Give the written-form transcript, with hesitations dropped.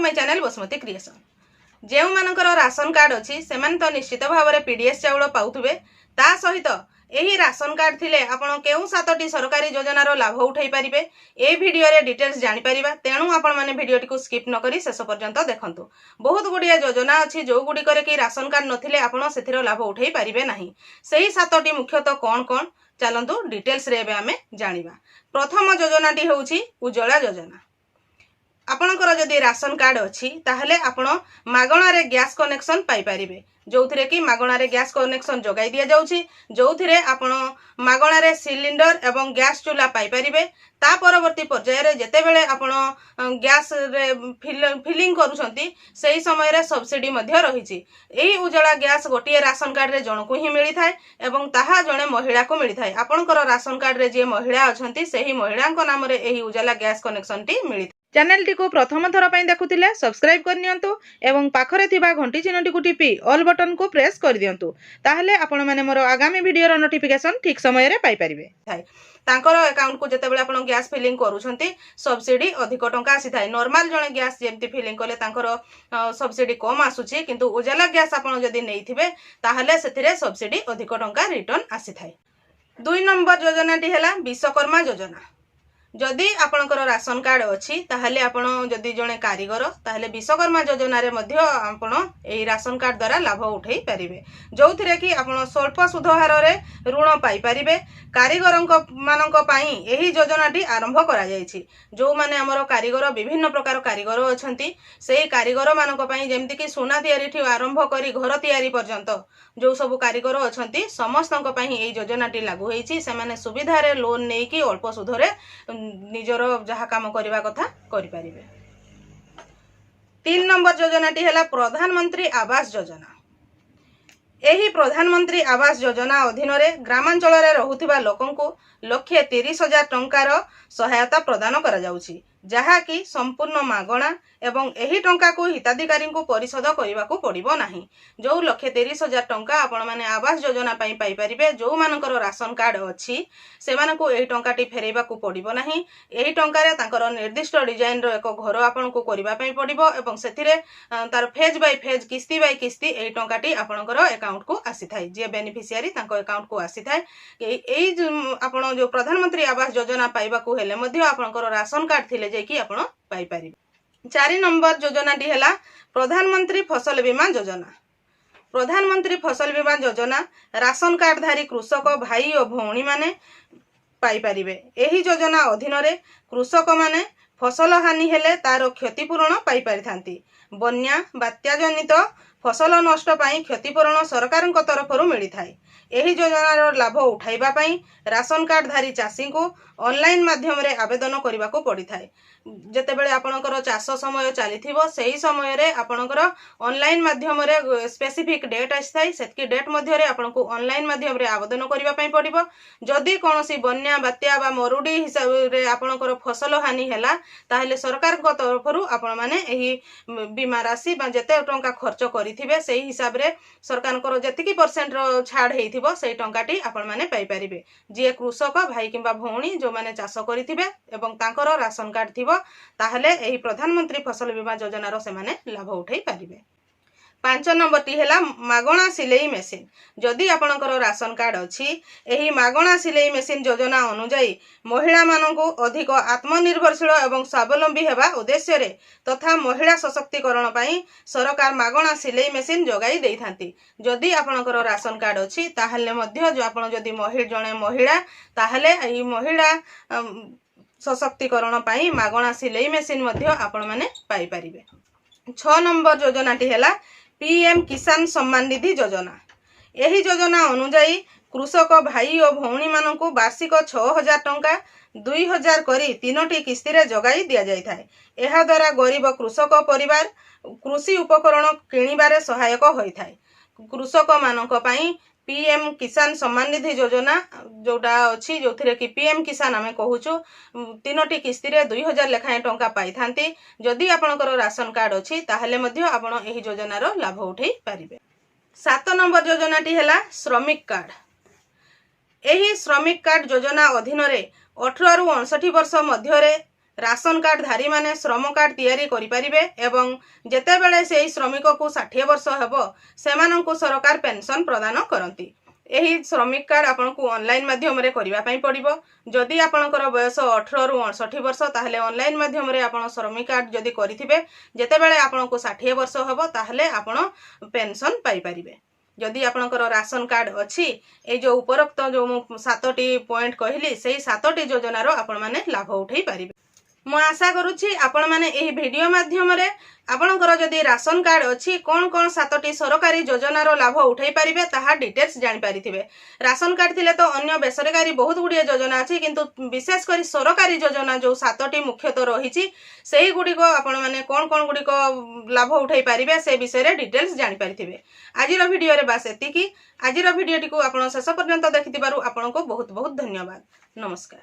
My channel Basumati creation. जो मानकर ration card अच्छी से तो निश्चित भाव में पीडीएस चाउल पाउथुबे। ता सहित यही राशन कार्ड थिले आपण केउ 7टी सरकारी योजनार लाभ उठाई पारिबे। ए वीडियो रे डिटेल्स जानि परिबा, तेणु आपण माने वीडियोटी को स्किप न करी शेष पर्यंत देखंतु। बहुत गुड़िया योजना अच्छी जो गुडी करे कि राशन कार्ड नथिले आपण सेथिरो लाभ उठाई पारिबे नाही। सेही 7टी मुख्यतः कोन कोन चलंतु डिटेल्स रे एबे आमे जानिबा। प्रथम योजनाटी होउची उज्ज्वला योजना। आपणकर जदि राशन कार्ड अच्छी ताहले आपण मागणारे गैस कनेक्शन पाई परिबे, जो थिरे कि मागणारे गैस कनेक्शन जगाई दिया जाउची, जो थिरे आपण मागणारे सिलिंडर एवं गैस चूल्हा पाई परिबे। ता परवर्ती पर्याय रे जेते बेले आपण गैस रे फिलिंग करूछंती सेही समय रे सब्सिडी मध्ये रहिछि। एही उज्ज्वला गैस गोटिए राशन कार्ड रे जणको ही मिली थाए एवं ताहा जणे महिला को मिली थाए। आपणकर राशन कार्ड रे जे महिला अछंती सेही महिलांको नाम रे एही उज्ज्वला गैस कनेक्शन टी मिली। चैनल टी को प्रथम थर पई देखुथिले सब्सक्राइब कर नियंतु एवं पाखरे थिबा घंटी चिन्हटी को टिपी ऑल बटन को प्रेस कर दियंतु, ताहले आपण माने मोर आगामी वीडियो रो नोटिफिकेशन ठीक समय रे पाई परिबे। तांकर अकाउंट को जते बेले आपण गैस फिलिंग करूछंती सब्सिडी अधिक टंका आसी थाए। नॉर्मल जणे गैस जेमति फिलिंग कले तांकर सब्सिडी कम आसुची, किंतु उज्ज्वला गैस आपण जदी नेइथिबे ताहले सेथिरे सब्सिडी अधिक टंका रिटर्न आसी थाए। 2 नंबर योजनाटी हैला विश्वकर्मा योजना। जदि आपणकर राशन कार्ड अच्छी ताहले आपण जदि जणे कारीगर ताहले विश्वकर्मा योजना रे मध्य आपण एही राशन कार्ड द्वारा लाभ उठाई परिबे, जो थिरे कि आपण स्वल्प सुध हार रे ऋण पाई परिबे। कारीगरंक मानक पई एही योजनाटी आरंभ करा जायछि। जो माने हमर कारीगर विभिन्न प्रकार कारीगर अछंती सेही कारीगर मानक पई जेमति कि सोना तयारी ठि आरंभ करी घर तयारी पर्यंत जो सब कारीगर अछंती समस्तक पई एही योजनाटी लागू होईछि। से माने सुविधा रे लोन नै कि अल्प सुध रे निजर जहा काम करबा कथा करि परिबे। 3 नंबर योजनाटी हैला प्रधानमंत्री आवास योजना। एही प्रधानमंत्री आवास योजना अधीन रे ग्रामांचल रे रहुथिबा लोकंको 1,30,000 टंकार सहायता प्रदान करा जाउछि, जहा कि संपूर्ण मागणा एवं एही टंका को हिताधिकारी को परिशोध करने को पड़िबो नाही। जो 1,30,000 टंका आपण माने आवास योजना पाई पाई परिबे। जो मानकर राशन कार्ड अच्छी से मानको एही टंकाटी फेरैबा को पड़िबो नाही। एही टंका रे तांकर निर्दिष्ट डिजाइन रो एक घर आपण को करबा पाई पड़िबो एवं सेथिरे तार फेज बाय फेज किस्ती बाय किस्ती एही टंकाटी आपणकर अकाउंट को आसी थाए। जे बेनिफिशियरी तांको अकाउंट को आसी थाए। एही आपण जो प्रधानमंत्री आवास योजना पाइबा को हेले मध्ये आपणकर राशन कार्ड थिले जे कि आपण पाई परिबे। 4 नंबर योजनाटी हैला प्रधानमंत्री फसल बीमा योजना। प्रधानमंत्री फसल बीमा योजना राशन कार्डधारी कृषक भाई और भौणी माने पाई परिबे। एही योजना अधीन रे कृषक माने फसल हानि हेले तार क्षतिपूरण पाई परिथांती। बन्या बात्या जनित फसल नष्ट पाई क्षतिपूरण सरकार तरफ मिली थाए। एही योजनार लाभ उठाइबा पाई राशन कार्डधारी चाषी को ऑनलाइन माध्यम रे आवेदन करबा को पड़ी थाए। जते बेले आपणकर चाष समय चलीथिबो सेही समय रे आपणकर ऑनलाइन माध्यम रे स्पेसिफिक डेट आस्थाई, सेतकी डेट मध्य रे आपनको ऑनलाइन माध्यम रे आवेदन करबा पाई पड़िबो। जदि कोनोसी बन्या बात्या बा मरुडी हिसाब रे आपणकर फसल हानि हैला ताहले सरकार को तरफरु आपण माने एही बीमा राशि बा जते टंका खर्च करिथिबे सेही हिसाब रे सरकारकर जतिकी परसेंट रो छाड़ हेइथिबो सेही टंकाटी आपण माने पाई परिबे। जे कृषक भाई किंबा भौणी जो माने चाष करिथिबे एवं तांकर राशन कार्ड थिबो ताहले एही प्रधानमंत्री फसल बीमा योजनार से माने लाभ उठाई पारिबे। 5 नंबर टी हैला मागणा सिलाई मेसिन। जदि आपणकर राशन कार्ड अच्छी एही मागणा सिलाई मेसिन योजना अनुजाई महिला माननको अधिक आत्मनिर्भरशील एवं स्वावलंबी हेबा उद्देश्य रे तथा महिला सशक्तिकरण पाई सरकार मागणा सिलाई मेसिन जगाई देई थांती। जदि आपणकर राशन कार्ड अच्छी ताहले मध्य जो आपण जदि जणे महिला ताहले एही महिला सशक्तिकरण पाई मागणा सिलाई मेसिन मध्य आपण माने पाई परिबे। 6 नंबर योजनाटी हैला पीएम किसान सम्मान निधि योजना। यही योजना अनुजाई कृषक भाई और भौणी माननको वार्षिक 6,000 टंका 2,000 करी 3टी किस्ती रे जगाई दिया जाय थाए। एहा द्वारा गरीब कृषक परिवार कृषि उपकरण किणिबारे सहायक होई थाए। कृषक मानक पई पीएम किसान सम्मान निधि योजना जोटा अच्छी जो थिरे कि पीएम किसान आमे कहूछु 3टी किस्ती रे 2,000 लेखाएं टंका पाई थांती। जदि आपणकर राशन कार्ड अच्छी ताहले मध्य आपण एही योजनार लाभ उठाई पारिबे। 7 नंबर योजनाटी हैला श्रमिक कार्ड। एही श्रमिक कार्ड योजना अधीन रे 18 रु 59 वर्ष मध्य रे राशन कार्ड धारी माने श्रम कार्ड तैयारी करि परिबे एवं जेतेबेले सेही श्रमिक को 60 वर्ष हेबो सेमानंकु सरकार पेंशन प्रदान करंती। एही श्रमिक कार्ड आपनकु ऑनलाइन माध्यम रे करिवा पई पड़िबो। जदि आपनकर बयस 18 रु 68 वर्ष ताहले ऑनलाइन माध्यम रे आपन श्रमिक कार्ड जदि करिथिबे जेतेबेले आपनकु 60 वर्ष हेबो ताहले आपन पेंशन पाई परिबे। जदि आपनकर राशन कार्ड अछि ए जो उपरोक्त जो 7टी पॉइंट कहली सेही 7टी योजना रो आपण माने लाभ उठै परिबे। मु आशा करूछि आपण माने एही वीडियो माध्यम रे आपनकर जदि राशन कार्ड अछि कोन कोन 7टी सरकारी योजना रो लाभ उठै परिबे ताहा डिटेल्स जानि परिथिबे। राशन कार्ड थिले तो अन्य बेसरकारी बहुत गुडिये योजना अछि किंतु विशेष करी सरकारी योजना जो 7टी मुख्यतः रहिछि सेही गुडी को आपण माने कोन कोन गुडी को लाभ उठै परिबे से विषय रे डिटेल्स जानि परिथिबे। आजिर वीडियो रे बास एतिकी। आजिर वीडियो टी को आपण शेष पर्यंत देखिथिबारु आपनको बहुत बहुत धन्यवाद। नमस्कार।